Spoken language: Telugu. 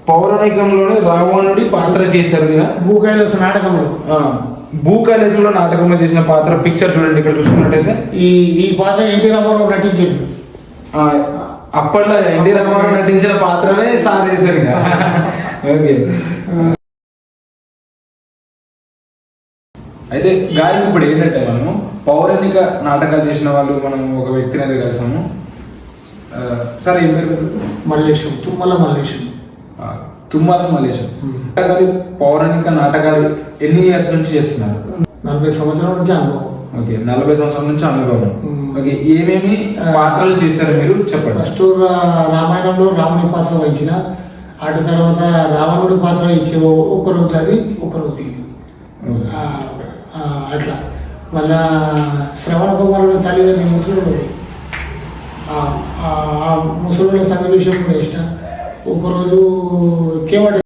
పౌరాణికంలోనే రావణుడి పాత్ర చేశారు కదా భూకైలాస నాటకంలో. భూకైలాసంలో నాటకంలో చేసిన పాత్ర పిక్చర్ చూడండి ఇక్కడ చూసుకున్నట్టయితే ఈ పాత్ర ఎన్టీ రామారావు నటించాడు. అప్పట్లో ఎన్టీ రామారావు నటించిన పాత్రనే సార్ చేశారు ఇక. ఓకే అయితే గాయస్ ఇప్పుడు ఏంటంటే మనము పౌరాణిక నాటకాలు చేసిన వాళ్ళు మనం ఒక వ్యక్తిని అయితే కలిసాము. సార్ ఏం పేరు? మల్లేశం, తుమ్మల మల్లేశం. తుమ్మల మల్లేశం. పౌరాణిక నాటకాలు ఎన్ని ఇయర్స్ నుంచి చేస్తున్నారు? 40 సంవత్సరాల నుంచి అనుభవం. ఓకే, 40 సంవత్సరాల నుంచి అనుభవం. ఓకే, ఏమేమి పాత్రలు చేశారు మీరు చెప్పండి. ఫస్ట్ రామాయణంలో రాముని పాత్ర వహించిన, అటు తర్వాత రావణుడి పాత్ర ఇచ్చే ఒకరోజు అది ఒకరోజు ఇది అట్లా. మళ్ళా శ్రవణ కుమారుడు తల్లిదండ్రులు ముసలుడు, ఆ ముసలుల సంగతి విషయం కూడా ఇష్టం. ఒకరోజు కేవడ